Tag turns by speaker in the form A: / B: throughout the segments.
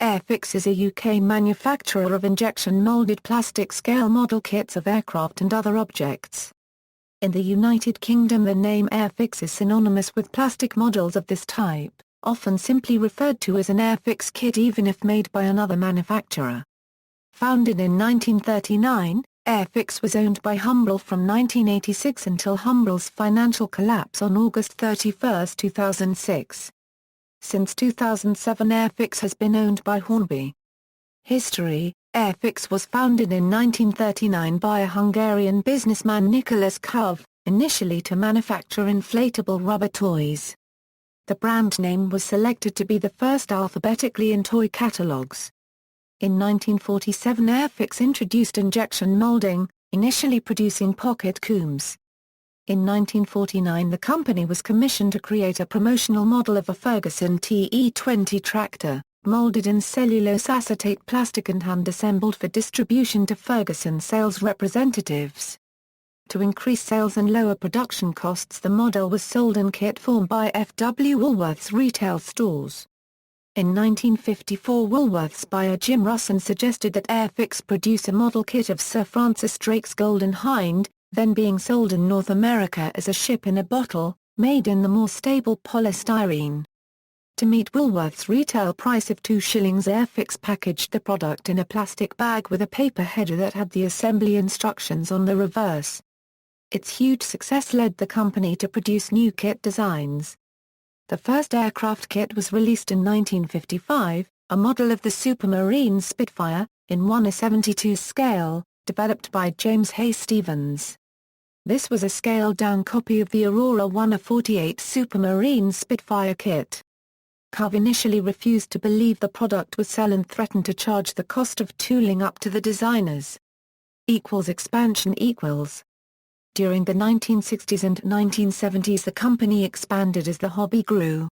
A: Airfix is a UK manufacturer of injection-moulded plastic scale model kits of aircraft and other objects. In the United Kingdom, the name Airfix is synonymous with plastic models of this type, often simply referred to as an Airfix kit even if made by another manufacturer. Founded in 1939, Airfix was owned by Humbrol from 1986 until Humbrol's financial collapse on August 31, 2006. Since 2007, Airfix has been owned by Hornby. History: Airfix was founded in 1939 by a Hungarian businessman Nicholas Kov, initially to manufacture inflatable rubber toys. The brand name was selected to be the first alphabetically in toy catalogues. In 1947, Airfix introduced injection molding, initially producing pocket combs. In 1949, the company was commissioned to create a promotional model of a Ferguson TE20 tractor, molded in cellulose acetate plastic and hand-assembled for distribution to Ferguson sales representatives. To increase sales and lower production costs, the model was sold in kit form by F.W. Woolworth's retail stores. In 1954, Woolworths buyer Jim Russon suggested that Airfix produce a model kit of Sir Francis Drake's Golden Hind, then being sold in North America as a ship-in-a-bottle, made in the more stable polystyrene. To meet Woolworth's retail price of 2 shillings, Airfix packaged the product in a plastic bag with a paper header that had the assembly instructions on the reverse. Its huge success led the company to produce new kit designs. The first aircraft kit was released in 1955, a model of the Supermarine Spitfire, in 1/72 scale, developed by James Hay Stevens. This was a scaled-down copy of the Aurora 1/48 Supermarine Spitfire kit. Cov initially refused to believe the product would sell and threatened to charge the cost of tooling up to the designers. Expansion. During the 1960s and 1970s, the company expanded as the hobby grew.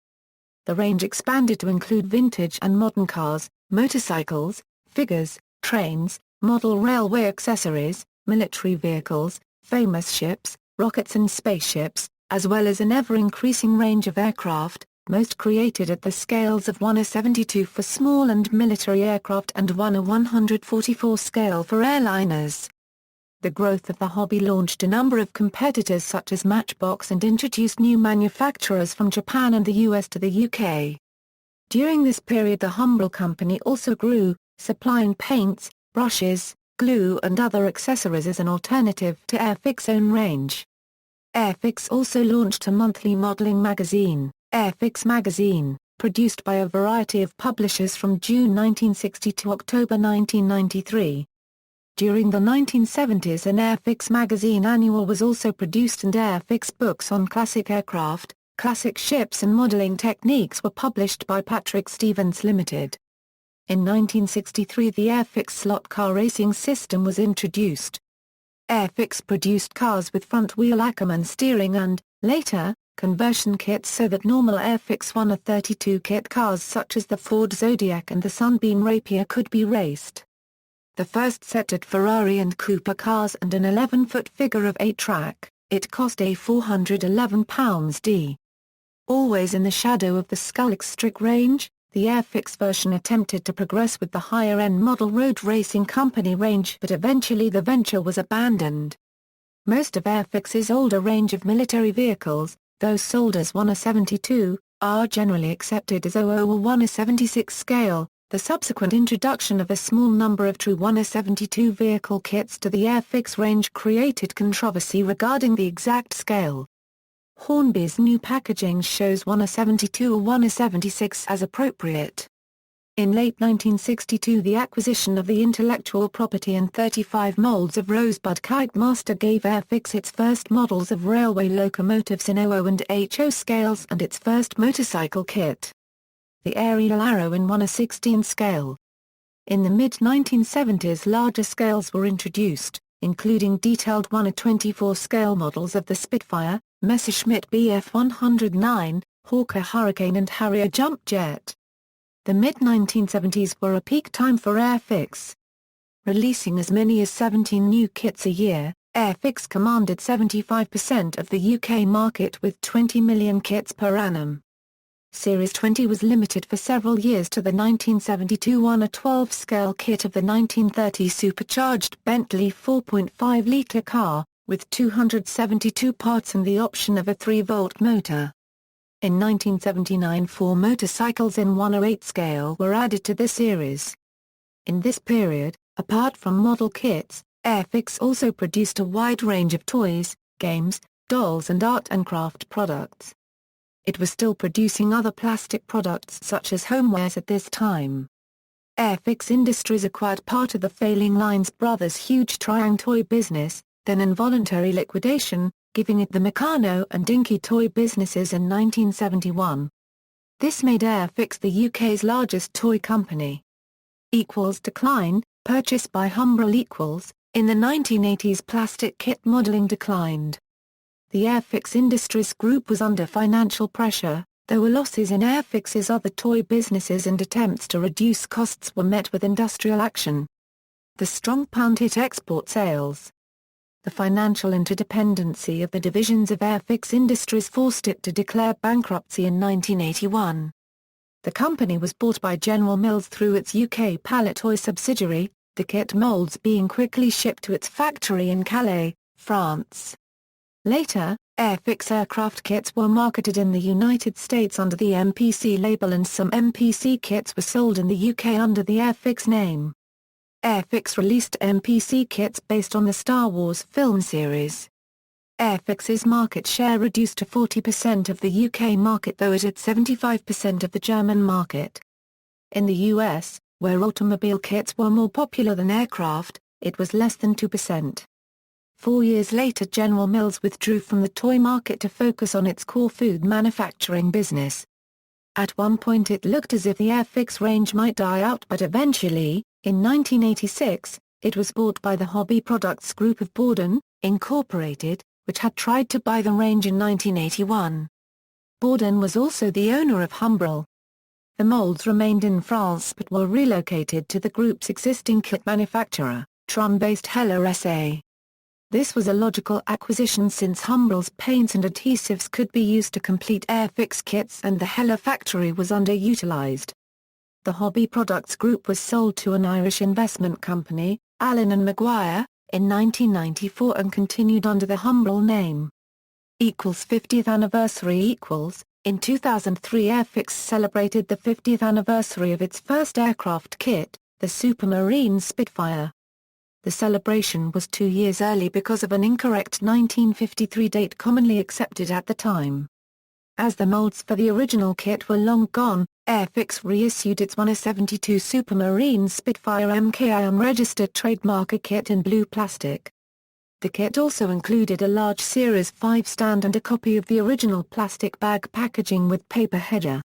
A: The range expanded to include vintage and modern cars, motorcycles, figures, trains, model railway accessories, military vehicles, famous ships, rockets and spaceships, as well as an ever-increasing range of aircraft, most created at the scales of 1/72 for small and military aircraft and 1/144 scale for airliners. The growth of the hobby launched a number of competitors such as Matchbox and introduced new manufacturers from Japan and the US to the UK. During this period, the Humbrol company also grew, supplying paints, brushes, glue and other accessories as an alternative to Airfix's own range. Airfix also launched a monthly modeling magazine, Airfix Magazine, produced by a variety of publishers from June 1960 to October 1993. During the 1970s, an Airfix Magazine annual was also produced, and Airfix books on classic aircraft, classic ships and modeling techniques were published by Patrick Stevens Limited. In 1963, the Airfix slot car racing system was introduced. Airfix produced cars with front-wheel Ackerman steering and, later, conversion kits so that normal Airfix 1/32 kit cars such as the Ford Zodiac and the Sunbeam Rapier could be raced. The first set at Ferrari and Cooper cars and an 11-foot figure of 8 track, it cost a £411. Always in the shadow of the Skull-Strick range, the Airfix version attempted to progress with the higher-end model road racing company range, but eventually the venture was abandoned. Most of Airfix's older range of military vehicles, though sold as 1/72, are generally accepted as 00 or 1/76 scale. The subsequent introduction of a small number of true 1/72 vehicle kits to the Airfix range created controversy regarding the exact scale. Hornby's new packaging shows 1/72 or 1/76 as appropriate. In late 1962, the acquisition of the intellectual property and 35 molds of Rosebud Kite Master gave Airfix its first models of railway locomotives in 00 and HO scales and its first motorcycle kit, the Aerial Arrow, in 1/16 scale. In the mid-1970s, larger scales were introduced, including detailed 1/24 scale models of the Spitfire, Messerschmitt Bf 109, Hawker Hurricane and Harrier Jump Jet. The mid-1970s were a peak time for Airfix. Releasing as many as 17 new kits a year, Airfix commanded 75% of the UK market with 20 million kits per annum. Series 20 was limited for several years to the 1972 1/12 scale kit of the 1930 supercharged Bentley 4.5-litre car, with 272 parts and the option of a 3-volt motor. In 1979 4 motorcycles in 1/8 scale were added to the series. In this period, apart from model kits, Airfix also produced a wide range of toys, games, dolls and art and craft products. It was still producing other plastic products such as homewares at this time. Airfix Industries acquired part of the failing Lines Brothers' huge Triang toy business, then in voluntary liquidation, giving it the Meccano and Dinky toy businesses in 1971. This made Airfix the UK's largest toy company. Decline, purchase by Humbrol. In the 1980s plastic kit modelling declined. The Airfix Industries Group was under financial pressure. There were losses in Airfix's other toy businesses and attempts to reduce costs were met with industrial action. The strong pound hit export sales. The financial interdependency of the divisions of Airfix Industries forced it to declare bankruptcy in 1981. The company was bought by General Mills through its UK pallet toy subsidiary, the kit moulds being quickly shipped to its factory in Calais, France. Later, Airfix aircraft kits were marketed in the United States under the MPC label and some MPC kits were sold in the UK under the Airfix name. Airfix released MPC kits based on the Star Wars film series. Airfix's market share reduced to 40% of the UK market, though it had 75% of the German market. In the US, where automobile kits were more popular than aircraft, it was less than 2%. 4 years later General Mills withdrew from the toy market to focus on its core food manufacturing business. At one point it looked as if the Airfix range might die out, but eventually, in 1986, it was bought by the Hobby Products Group of Borden, Incorporated, which had tried to buy the range in 1981. Borden was also the owner of Humbrol. The molds remained in France but were relocated to the group's existing kit manufacturer, Tron-based Heller SA. This was a logical acquisition since Humbrol's paints and adhesives could be used to complete Airfix kits and the Heller factory was underutilized. The Hobby Products Group was sold to an Irish investment company, Allen & Maguire, in 1994 and continued under the Humbrol name. 50th anniversary. In 2003 Airfix celebrated the 50th anniversary of its first aircraft kit, the Supermarine Spitfire. The celebration was 2 years early because of an incorrect 1953 date commonly accepted at the time. As the molds for the original kit were long gone, Airfix reissued its 1/72 Supermarine Spitfire MKI unregistered trademark kit in blue plastic. The kit also included a large Series 5 stand and a copy of the original plastic bag packaging with paper header.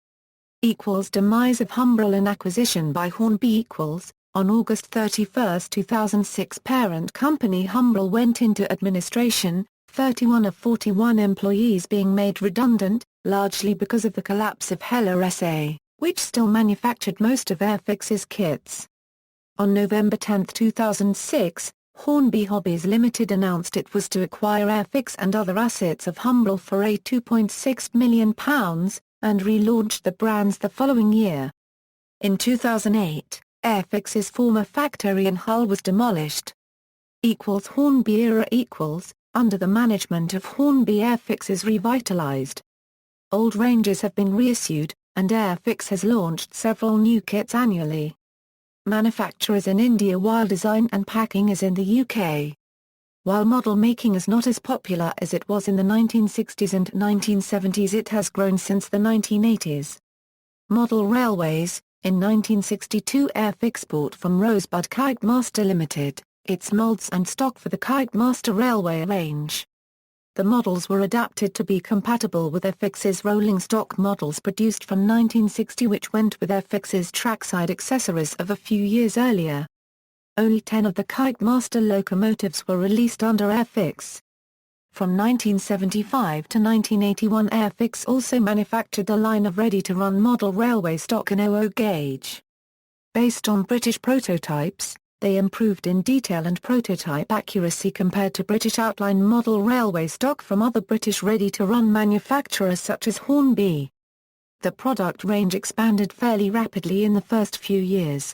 A: Demise of Humbrol and acquisition by Hornby. On August 31, 2006 parent company Humbrol went into administration, 31 of 41 employees being made redundant, largely because of the collapse of Heller SA, which still manufactured most of Airfix's kits. On November 10, 2006, Hornby Hobbies Limited announced it was to acquire Airfix and other assets of Humbrol for £2.6 million, and relaunched the brands the following year. In 2008, Airfix's former factory in Hull was demolished. Hornby era under the management of Hornby Airfix is revitalized. Old ranges have been reissued, and Airfix has launched several new kits annually. Manufacturers in India while design and packing is in the UK. While model making is not as popular as it was in the 1960s and 1970s, it has grown since the 1980s. Model railways. In 1962 Airfix bought from Rosebud Kite Master Limited, its molds and stock for the Kite Master Railway range. The models were adapted to be compatible with Airfix's rolling stock models produced from 1960, which went with Airfix's trackside accessories of a few years earlier. Only 10 of the Kite Master locomotives were released under Airfix. From 1975 to 1981 Airfix also manufactured a line of ready-to-run model railway stock in 00 gauge. Based on British prototypes, they improved in detail and prototype accuracy compared to British outline model railway stock from other British ready-to-run manufacturers such as Hornby. The product range expanded fairly rapidly in the first few years.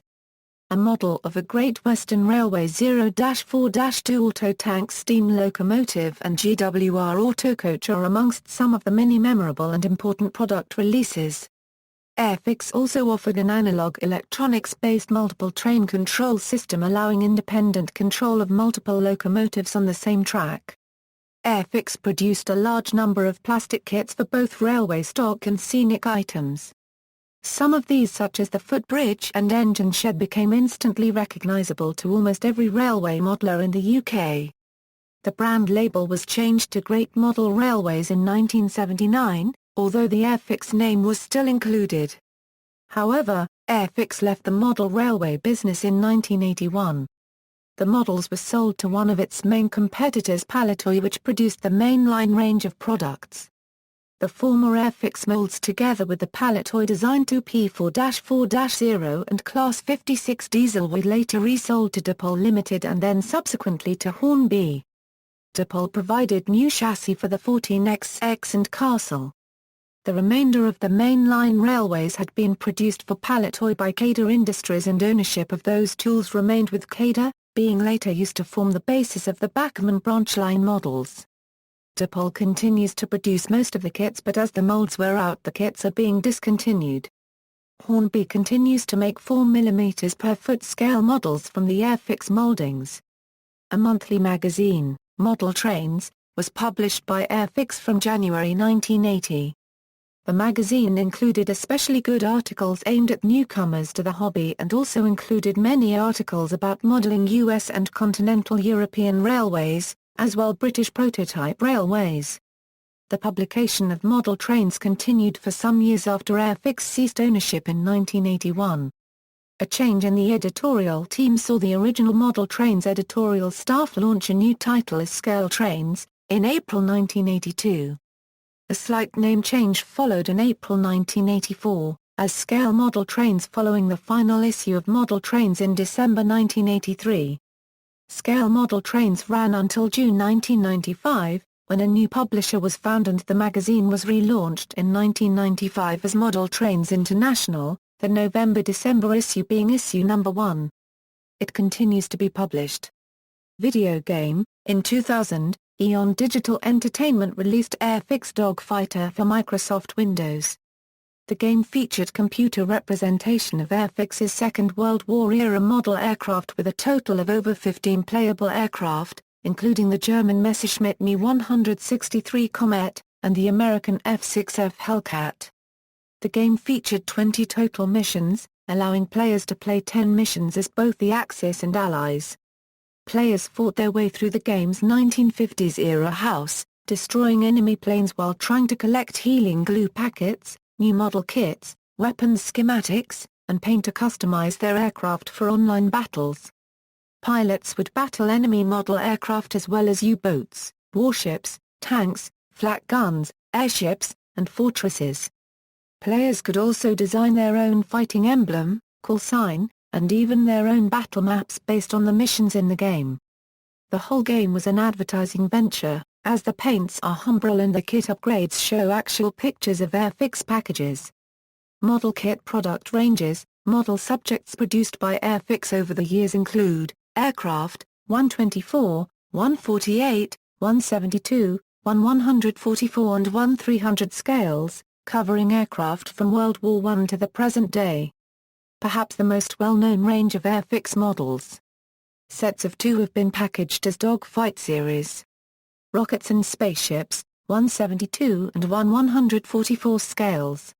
A: A model of a Great Western Railway 0-4-2 auto tank steam locomotive and GWR autocoach are amongst some of the many memorable and important product releases. Airfix also offered an analog electronics-based multiple train control system allowing independent control of multiple locomotives on the same track. Airfix produced a large number of plastic kits for both railway stock and scenic items. Some of these, such as the footbridge and engine shed, became instantly recognizable to almost every railway modeller in the UK. The brand label was changed to Great Model Railways in 1979, although the Airfix name was still included. However, Airfix left the model railway business in 1981. The models were sold to one of its main competitors, Palitoy, which produced the mainline range of products. The former Airfix molds, together with the Palitoy Design 2P4-4-0 and Class 56 diesel, were later resold to Dipol Limited and then subsequently to Hornby. Dipol provided new chassis for the 14XX and Castle. The remainder of the mainline railways had been produced for Palitoy by Cader Industries, and ownership of those tools remained with Cader, being later used to form the basis of the Bachmann branch line models. Dipol continues to produce most of the kits, but as the molds wear out, the kits are being discontinued. Hornby continues to make 4 mm per foot scale models from the Airfix moldings. A monthly magazine, Model Trains, was published by Airfix from January 1980. The magazine included especially good articles aimed at newcomers to the hobby and also included many articles about modeling US and continental European railways, as well British prototype railways. The publication of model trains continued for some years after Airfix ceased ownership in 1981. A change in the editorial team saw the original Model Trains editorial staff launch a new title as Scale Trains, in April 1982. A slight name change followed in April 1984, as Scale Model Trains, following the final issue of Model Trains in December 1983. Scale Model Trains ran until June 1995, when a new publisher was found and the magazine was relaunched in 1995 as Model Trains International, the November-December issue being issue number 1. It continues to be published. Video game: in 2000, Eon Digital Entertainment released Airfix Dogfighter for Microsoft Windows. The game featured computer representation of Airfix's Second World War-era model aircraft with a total of over 15 playable aircraft, including the German Messerschmitt Me 163 Comet, and the American F-6F Hellcat. The game featured 20 total missions, allowing players to play 10 missions as both the Axis and Allies. Players fought their way through the game's 1950s-era house, destroying enemy planes while trying to collect healing glue packets, new model kits, weapons schematics, and paint to customize their aircraft for online battles. Pilots would battle enemy model aircraft as well as U-boats, warships, tanks, flak guns, airships, and fortresses. Players could also design their own fighting emblem, call sign, and even their own battle maps based on the missions in the game. The whole game was an advertising venture, as the paints are Humbrol and the kit upgrades show actual pictures of Airfix packages. Model kit product ranges: model subjects produced by Airfix over the years include aircraft, 124, 148, 172, 144 and 1300 scales, covering aircraft from World War I to the present day. Perhaps the most well-known range of Airfix models. Sets of 2 have been packaged as Dogfight series. Rockets and spaceships, 172 and 144 scales.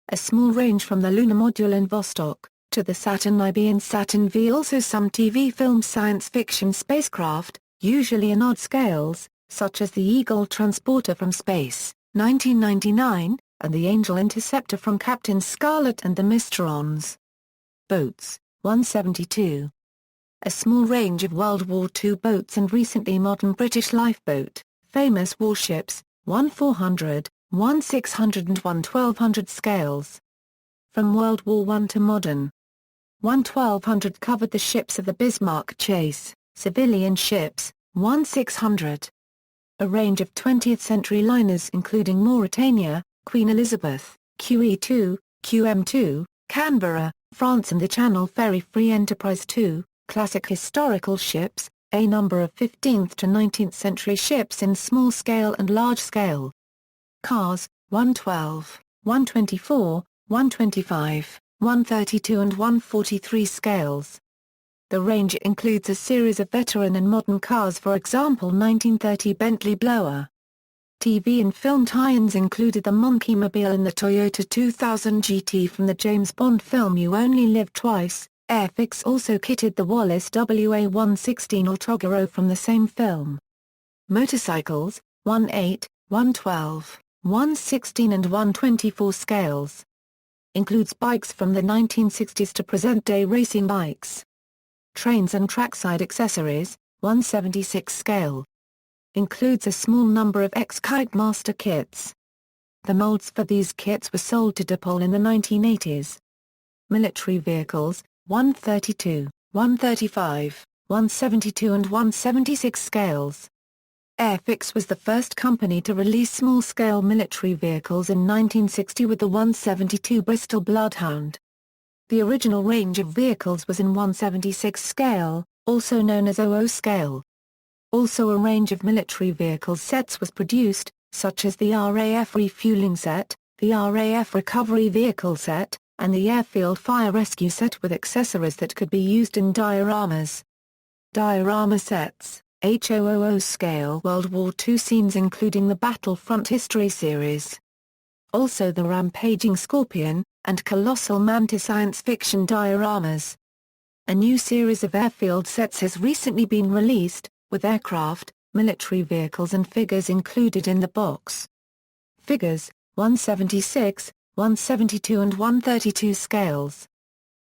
A: A small range from the lunar module in Vostok, to the Saturn IB and Saturn V. Also some TV film science fiction spacecraft, usually in odd scales, such as the Eagle transporter from space, 1999, and the Angel interceptor from Captain Scarlet and the Mysterons. Boats, 172. A small range of World War II boats and recently modern British lifeboat, famous warships, 1400, 1600 and 1200 scales. From World War I to modern. 1200 covered the ships of the Bismarck chase, civilian ships, 1600. A range of 20th century liners including Mauretania, Queen Elizabeth, QE2, QM2, Canberra, France, and the Channel Ferry Free Enterprise 2, classic historical ships, a number of 15th to 19th century ships in small scale and large scale. Cars, 112, 124, 125, 132 and 143 scales. The range includes a series of veteran and modern cars, for example 1930 Bentley Blower. TV and film tie-ins included the Monkey-mobile and the Toyota 2000 GT from the James Bond film You Only Live Twice. Airfix also kitted the Wallace WA-116 Autogiro from the same film. Motorcycles, 18, 112, 116 and 124 scales. Includes bikes from the 1960s to present-day racing bikes. Trains and trackside accessories, 176 scale. Includes a small number of ex-Kite Master kits. The molds for these kits were sold to Dipol in the 1980s. Military vehicles, 132, 135, 172 and 176 scales. Airfix was the first company to release small-scale military vehicles in 1960 with the 172 Bristol Bloodhound. The original range of vehicles was in 176 scale, also known as 00 scale. Also a range of military vehicles sets was produced, such as the RAF Refueling Set, the RAF Recovery Vehicle Set, and the Airfield Fire Rescue Set with accessories that could be used in dioramas. Diorama sets, HO00 scale World War II scenes including the Battlefront History series. Also the Rampaging Scorpion, and Colossal Manta science fiction dioramas. A new series of airfield sets has recently been released, with aircraft, military vehicles and figures included in the box. Figures, 176, 172 and 132 scales.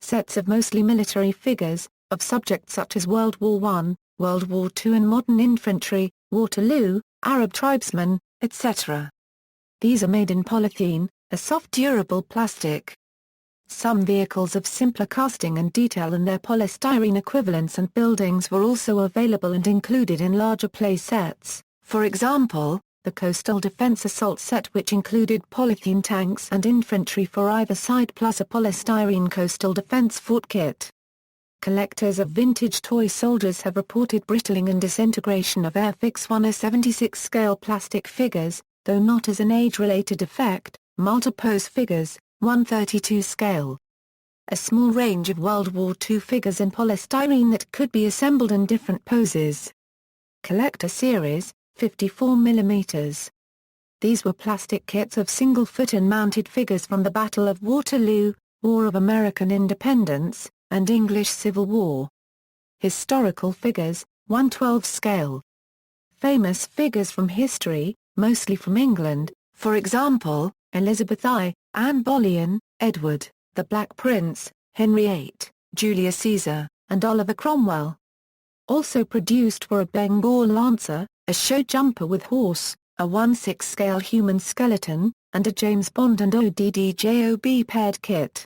A: Sets of mostly military figures, of subjects such as World War I, World War II and modern infantry, Waterloo, Arab tribesmen, etc. These are made in polythene, a soft durable plastic. Some vehicles of simpler casting and detail and their polystyrene equivalents and buildings were also available and included in larger play sets, for example, the Coastal Defense Assault set which included polythene tanks and infantry for either side plus a polystyrene Coastal Defense Fort kit. Collectors of vintage toy soldiers have reported brittling and disintegration of Airfix 176 scale plastic figures, though not as an age-related effect. Multipose figures, 132 scale. A small range of World War II figures in polystyrene that could be assembled in different poses. Collector series, 54 mm. These were plastic kits of single-foot and mounted figures from the Battle of Waterloo, War of American Independence, and English Civil War. Historical figures, 112 scale. Famous figures from history, mostly from England, for example, Elizabeth I, Anne Boleyn, Edward, the Black Prince, Henry VIII, Julius Caesar, and Oliver Cromwell. Also produced were a Bengal Lancer, a show jumper with horse, a 1/6 scale human skeleton, and a James Bond and ODD-JOB paired kit.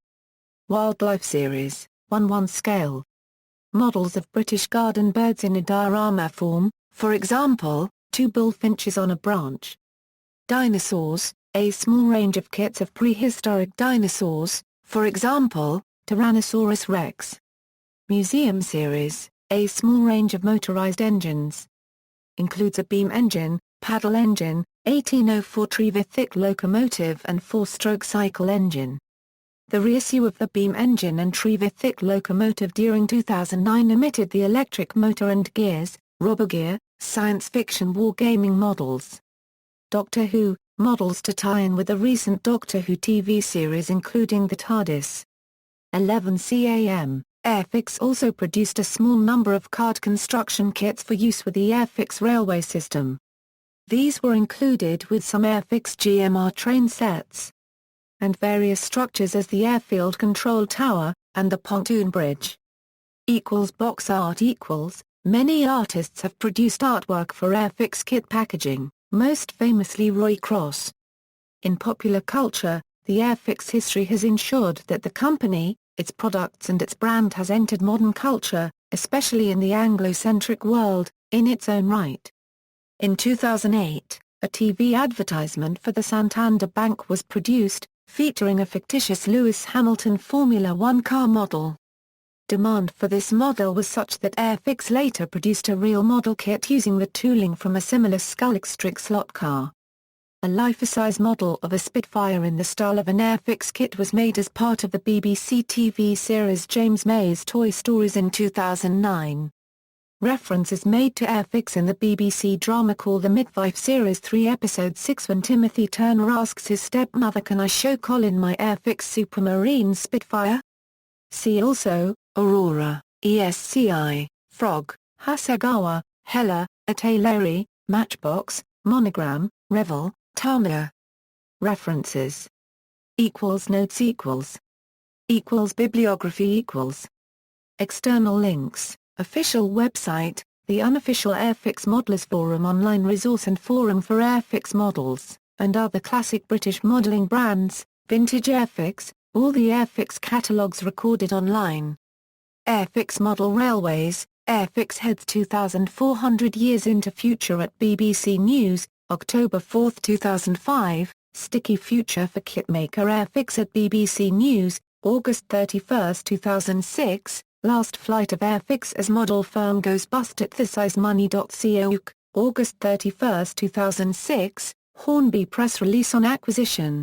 A: Wildlife series, 1/1 scale. Models of British garden birds in a diorama form, for example, 2 bullfinches on a branch. Dinosaurs, a small range of kits of prehistoric dinosaurs, for example, Tyrannosaurus rex. Museum series, a small range of motorized engines. Includes a beam engine, paddle engine, 1804 Trevithick locomotive and 4-stroke cycle engine. The reissue of the beam engine and Trevithick locomotive during 2009 omitted the electric motor and gears, RoboGear, science fiction wargaming models. Doctor Who, models to tie in with the recent Doctor Who TV series including the TARDIS. 11 CAM, Airfix also produced a small number of card construction kits for use with the Airfix railway system. These were included with some Airfix GMR train sets and various structures as the airfield control tower, and the pontoon bridge. Box art Many artists have produced artwork for Airfix kit packaging, most famously Roy Cross. In popular culture, the Airfix history has ensured that the company, its products and its brand has entered modern culture, especially in the Anglo-centric world, in its own right. In 2008, a TV advertisement for the Santander Bank was produced, featuring a fictitious Lewis Hamilton Formula One car model. Demand for this model was such that Airfix later produced a real model kit using the tooling from a similar Scull-Extric slot car. A life-size model of a Spitfire in the style of an Airfix kit was made as part of the BBC TV series James May's Toy Stories in 2009. Reference is made to Airfix in the BBC drama Call the Midwife Series 3 Episode 6 when Timothy Turner asks his stepmother, "Can I show Colin my Airfix Supermarine Spitfire?" See also, Aurora, ESCI, Frog, Hasegawa, Hella, Atelieri, Matchbox, Monogram, Revell, Tamiya. References. Notes Bibliography External links. Official website, the unofficial Airfix Modelers Forum online resource and forum for Airfix models, and other classic British modelling brands, Vintage Airfix, all the Airfix catalogues recorded online. Airfix Model Railways, Airfix Heads 2400 Years into Future at BBC News, October 4, 2005, Sticky Future for Kitmaker Airfix at BBC News, August 31, 2006, Last Flight of Airfix as model firm goes bust at thesizemoney.co, August 31, 2006, Hornby press release on acquisition.